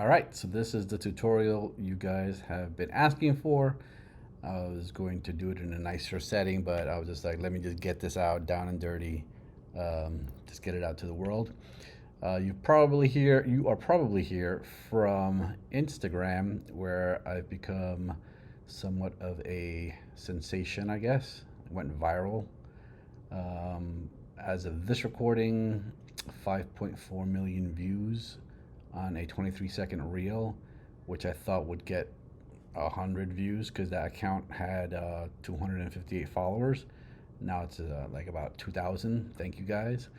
All right, so this is the tutorial you guys have been asking for. I was going to do it in a nicer setting, but I was just like, let me just get this out down and dirty, just get it out to the world. You are probably here from Instagram, where I've become somewhat of a sensation, I guess. It went viral. As of this recording, 5.4 million views on a 23-second reel, which I thought would get 100 views because that account had 258 followers. Now it's like about 2,000. Thank you guys.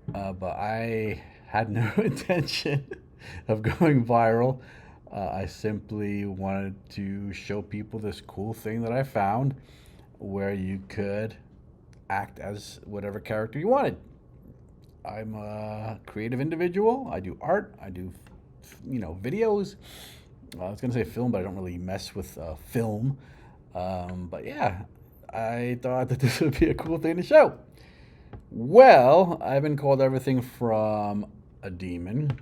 But I had no intention of going viral. I simply wanted to show people this cool thing that I found where you could act as whatever character you wanted. I'm a creative individual. I do art. I do, videos. I was gonna say film, but I don't really mess with film. But yeah, I thought that this would be a cool thing to show. Well, I've been called everything from a demon,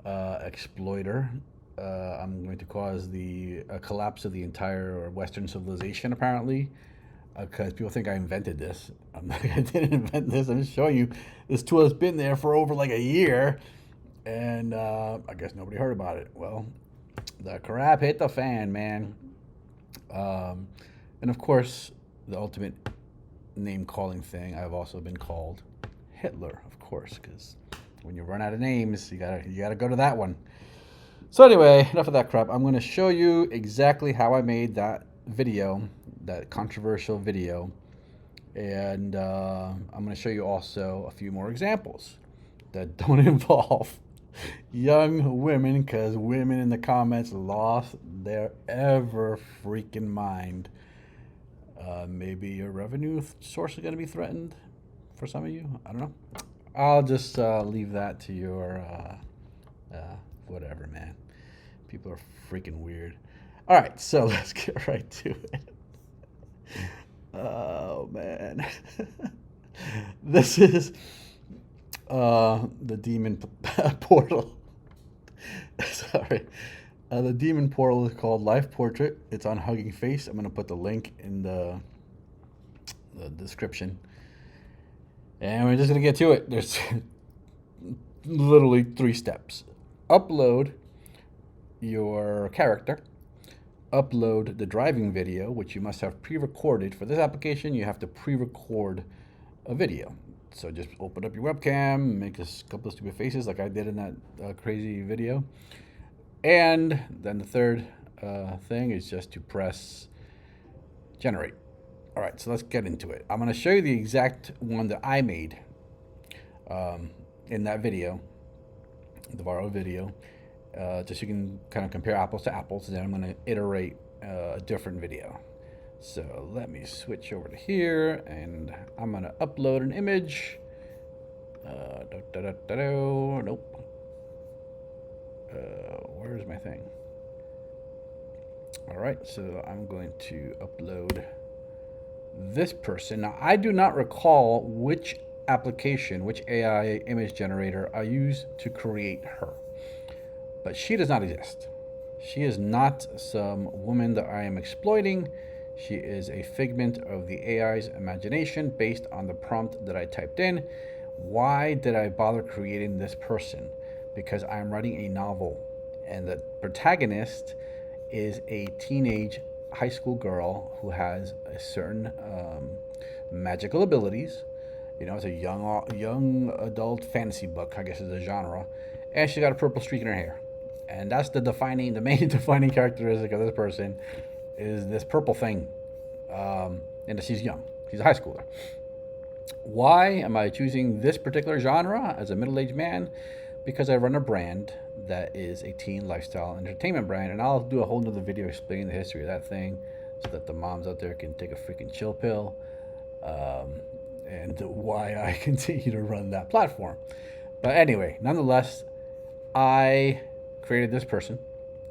exploiter. I'm going to cause the collapse of the entire Western civilization, apparently, because people think I invented this. I'm like, I didn't invent this. I'm just showing you this tool has been there for over like a year, and I guess nobody heard about it. Well, the crap hit the fan, man. Um, and of course, the ultimate name calling thing, I've also been called Hitler, of course, because when you run out of names, you gotta go to that one. So anyway, enough of that crap. I'm going to show you exactly how I made that video, that controversial video, and I'm going to show you also a few more examples that don't involve young women, because women in the comments lost their ever freaking mind. Maybe your revenue source is going to be threatened for some of you. I don't know. I'll just leave that to your whatever, man. People are freaking weird. All right, so let's get right to it. Oh man, this is the demon portal. Sorry. The demon portal is called Life Portrait. It's on Hugging Face. I'm going to put the link in the description. And we're just going to get to it. There's literally 3 steps. Upload your character. Upload the driving video, which you must have pre-recorded. For this application, you have to pre-record a video. So just open up your webcam, make a couple of stupid faces like I did in that crazy video. And then the third thing is just to press generate. All right, so let's get into it. I'm going to show you the exact one that I made in that video, the viral video, just so you can kind of compare apples to apples. And then I'm going to iterate a different video. So let me switch over to here, and I'm going to upload an image. Nope. Where's my thing? All right, so I'm going to upload this person. Now, I do not recall which application, which AI image generator I used to create her, but she does not exist. She is not some woman that I am exploiting. She is a figment of the AI's imagination based on the prompt that I typed in. Why did I bother creating this person? Because I'm writing a novel, and the protagonist is a teenage high school girl who has a certain magical abilities. You know, it's a young adult fantasy book, I guess is the genre, and she's got a purple streak in her hair, and that's the main defining characteristic of this person is this purple thing, and she's young. She's a high schooler. Why am I choosing this particular genre as a middle-aged man? Because I run a brand that is a teen lifestyle entertainment brand, and I'll do a whole nother video explaining the history of that thing so that the moms out there can take a freaking chill pill, and why I continue to run that platform. But anyway, nonetheless, I created this person.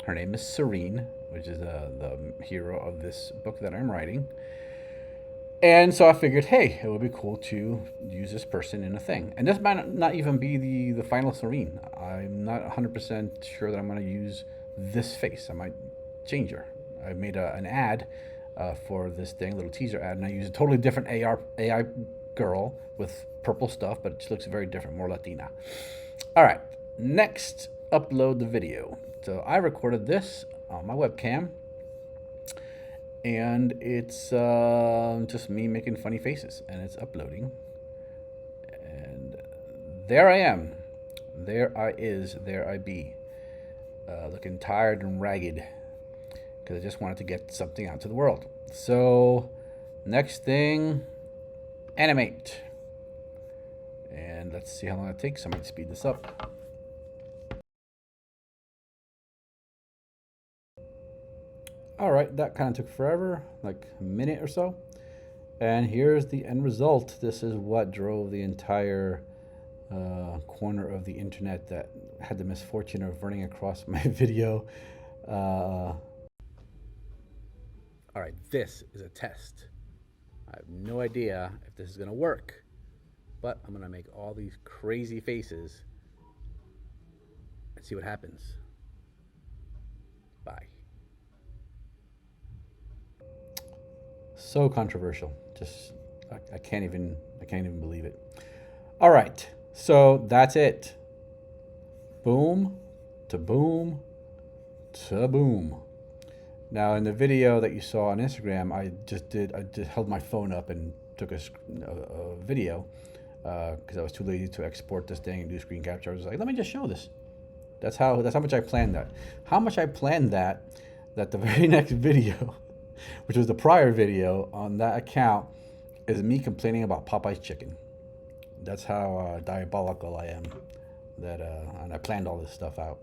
Her name is Serene, which is the hero of this book that I'm writing. And so I figured, hey, it would be cool to use this person in a thing. And this might not even be the final Serene. I'm not 100% sure that I'm going to use this face. I might change her. I made an ad for this thing, a little teaser ad, and I used a totally different AI girl with purple stuff, but she looks very different, more Latina. All right, next, upload the video. So I recorded this on my webcam, and it's just me making funny faces, and it's uploading. And there I am. There I be. Looking tired and ragged because I just wanted to get something out to the world. So, next thing, animate. And let's see how long it takes. I might speed this up. All right, that kind of took forever, like a minute or so. And here's the end result. This is what drove the entire corner of the internet that had the misfortune of running across my video. All right, this is a test. I have no idea if this is gonna work, but I'm gonna make all these crazy faces and see what happens. Bye. So controversial. Just I can't even believe it. All right, so that's it. Boom to boom to boom. Now in the video that you saw on Instagram, I just held my phone up and took a video because I was too lazy to export this thing and do screen capture. I was like, let me just show this. That's how much I planned that. How much I planned that the very next video, which was the prior video on that account, is me complaining about Popeye's chicken. That's how diabolical I am. That and I planned all this stuff out.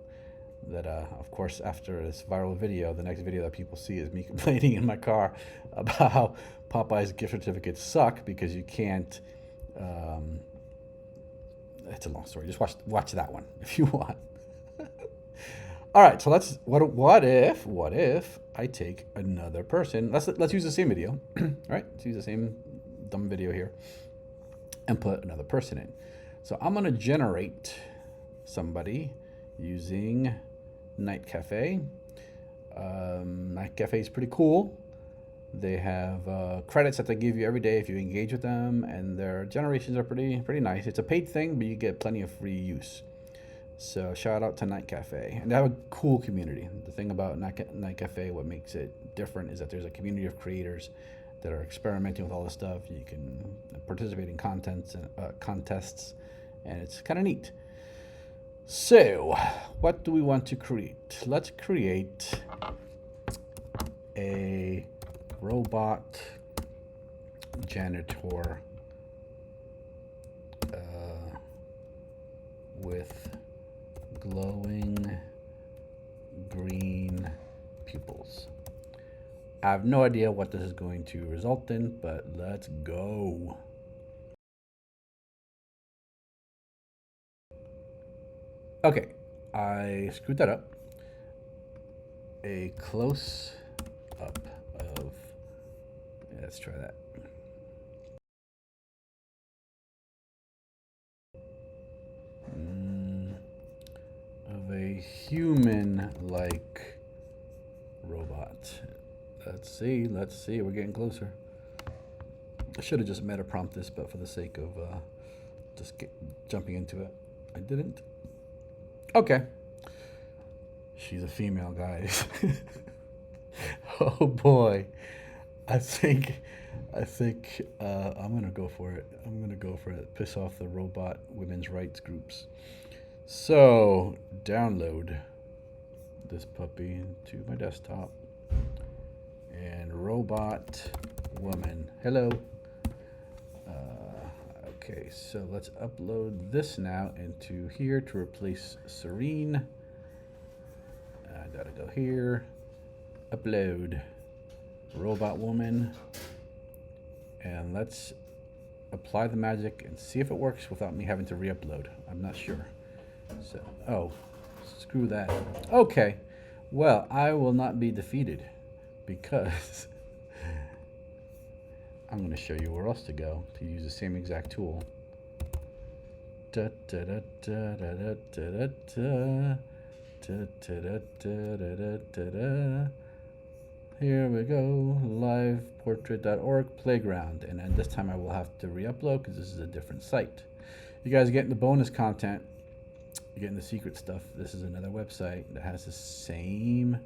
That of course, after this viral video, the next video that people see is me complaining in my car about how Popeye's gift certificates suck because you can't. It's a long story. Just watch that one if you want. All right, so let's. What if I take another person? Let's use the same video. All right, let's use the same dumb video here and put another person in. So I'm gonna generate somebody using Night Cafe. Night Cafe is pretty cool. They have credits that they give you every day if you engage with them, and their generations are pretty nice. It's a paid thing, but you get plenty of free use. So shout out to Night Cafe, and they have a cool community. The thing about Night Cafe, what makes it different, is that there's a community of creators that are experimenting with all this stuff. You can participate in contests, and it's kind of neat. So, what do we want to create? Let's create a robot janitor with glowing green pupils. I have no idea what this is going to result in, but let's go. Okay, I screwed that up. A close up of, let's try that. Of a human-like robot. Let's see, we're getting closer. I should have just meta prompt this, but for the sake of jumping into it, I didn't. Okay. She's a female, guys. Oh boy. I think I'm gonna go for it. Piss off the robot women's rights groups. So download this puppy to my desktop. And robot woman. Hello. Okay, so let's upload this now into here to replace Serene. I gotta go here. Upload robot woman. And let's apply the magic and see if it works without me having to re-upload. I'm not sure. So, oh, screw that. Okay, well, I will not be defeated because I'm going to show you where else to go to use the same exact tool. Da, da, da, da, da, da, da, da, da, da, da, da, da, da. Here we go, liveportrait.org playground. And then this time I will have to re-upload because this is a different site. You guys are getting the bonus content. You're getting the secret stuff. This is another website that has the same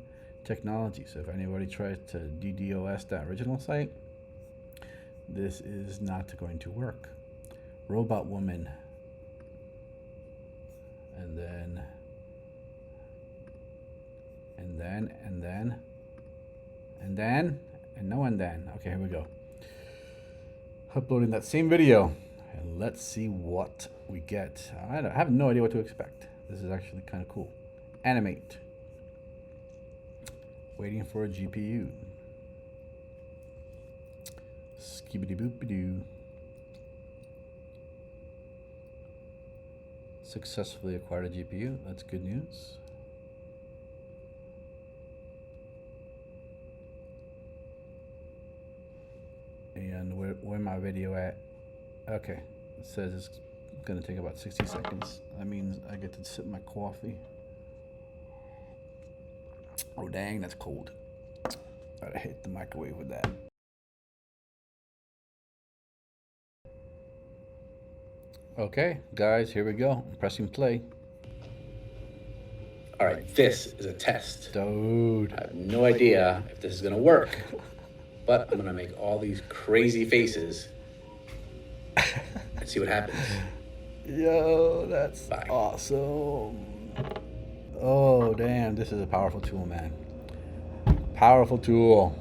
technology. So if anybody tries to DDoS that original site, this is not going to work. Robot woman. And then, okay, here we go. Uploading that same video, and let's see what we get. I have no idea what to expect. This is actually kind of cool. Animate. Waiting for a GPU. Skibidi boopy doo. Successfully acquired a GPU. That's good news. And where my video at? Okay, it says it's gonna take about 60 seconds. That means I get to sip my coffee. Oh dang, that's cold. Gotta hit the microwave with that. Okay, guys, here we go. I'm pressing play. All right, this is a test. Dude. I have no idea if this is gonna work, but I'm gonna make all these crazy faces and see what happens. Yo, that's Bye. awesome. Oh, damn, this is a powerful tool, man. Powerful tool.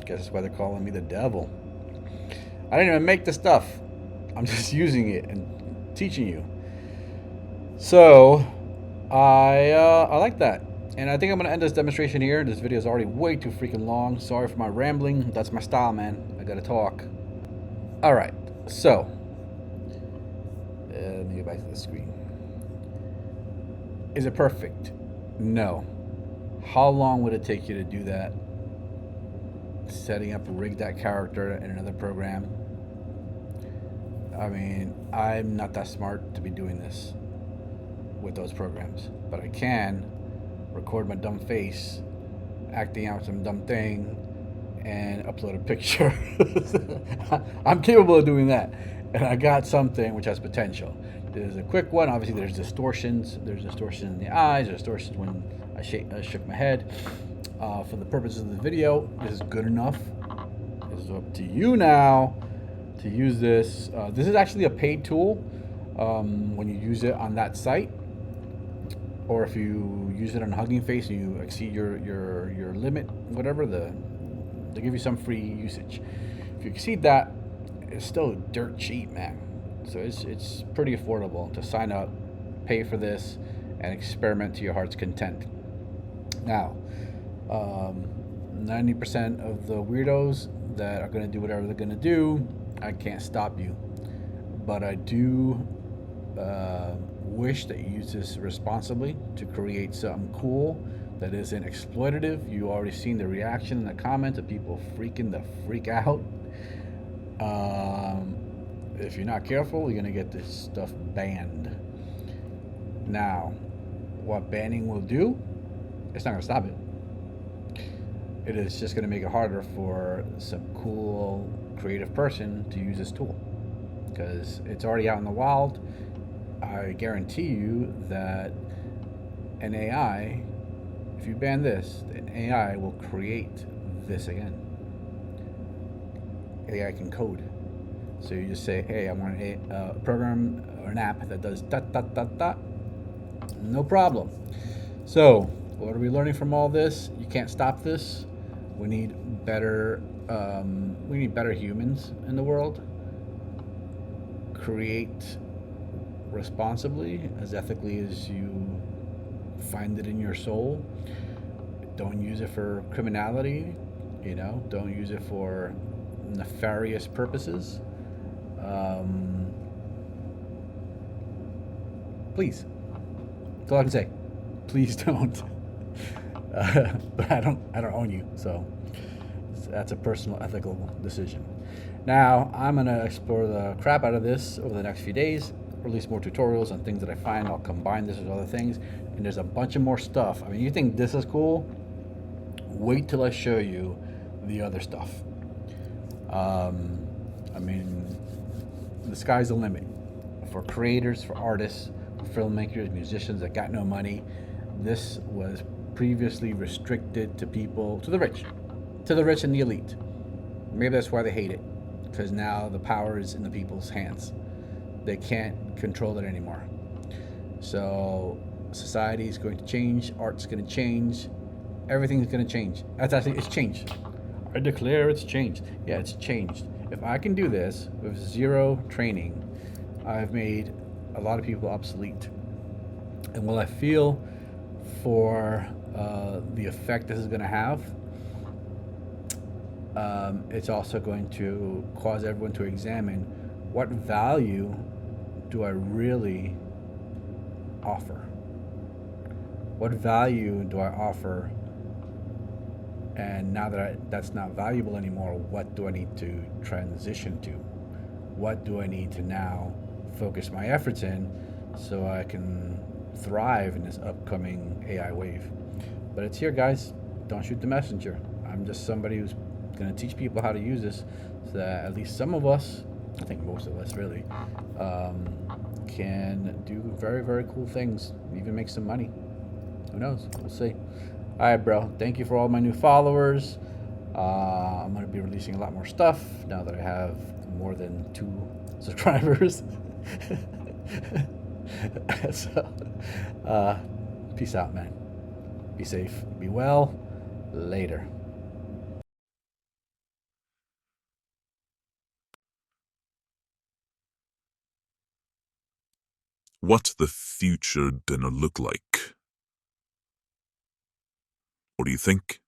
Guess that's why they're calling me the devil. I didn't even make the stuff. I'm just using it and teaching you. So, I like that. And I think I'm going to end this demonstration here. This video is already way too freaking long. Sorry for my rambling. That's my style, man. I got to talk. All right. So, let me get back to the screen. Is it perfect? No. How long would it take you to do that? Setting up, rig that character in another program. I mean, I'm not that smart to be doing this with those programs, but I can record my dumb face acting out some dumb thing and upload a picture. I'm capable of doing that, and I got something which has potential. There's a quick one. Obviously, there's distortions. There's distortion in the eyes. There's distortions when I shook my head. For the purposes of the video, this is good enough. It's up to you now to use this. This is actually a paid tool when you use it on that site, or if you use it on Hugging Face and you exceed your limit, whatever, they give you some free usage. If you exceed that, it's still dirt cheap, man. So it's pretty affordable to sign up, pay for this, and experiment to your heart's content. Now, 90% of the weirdos that are going to do whatever they're going to do, I can't stop you. But I do wish that you use this responsibly to create something cool that isn't exploitative. You already seen the reaction in the comments of people freaking the freak out. If you're not careful, you're going to get this stuff banned. Now, what banning will do, it's not going to stop it. It is just going to make it harder for some cool, creative person to use this tool. Because it's already out in the wild. I guarantee you that an AI, if you ban this, an AI will create this again. AI can code. So you just say, hey, I want a program or an app that does dot, dot, dot, dot. No problem. So what are we learning from all this? You can't stop this. We need better humans in the world. Create responsibly, as ethically as you find it in your soul. Don't use it for criminality, don't use it for nefarious purposes. Please, that's all I can say. Please don't. But I don't own you, so that's a personal ethical decision. Now, I'm going to explore the crap out of this over the next few days, release more tutorials on things that I find. I'll combine this with other things, and there's a bunch of more stuff. I mean, you think this is cool? Wait till I show you the other stuff. I mean, the sky's the limit for creators, for artists, for filmmakers, musicians that got no money. This was previously restricted to people, to the rich and the elite. Maybe that's why they hate it, because now the power is in the people's hands. They can't control it anymore. So society is going to change, art's going to change, everything's going to change. That's actually, it's changed. I declare it's changed. Yeah, it's changed. If I can do this with zero training, I've made a lot of people obsolete. And what I feel for the effect this is going to have, it's also going to cause everyone to examine what value do I really offer? What value do I offer? And now that that's not valuable anymore, what do I need to transition to? What do I need to now focus my efforts in so I can thrive in this upcoming AI wave? But it's here, guys. Don't shoot the messenger. I'm just somebody who's going to teach people how to use this so that at least some of us, I think most of us really, can do very, very cool things, even make some money. Who knows? We'll see. All right, bro. Thank you for all my new followers. I'm going to be releasing a lot more stuff now that I have more than 2 subscribers. So, peace out, man. Be safe. Be well. Later. What's the future gonna look like? What do you think?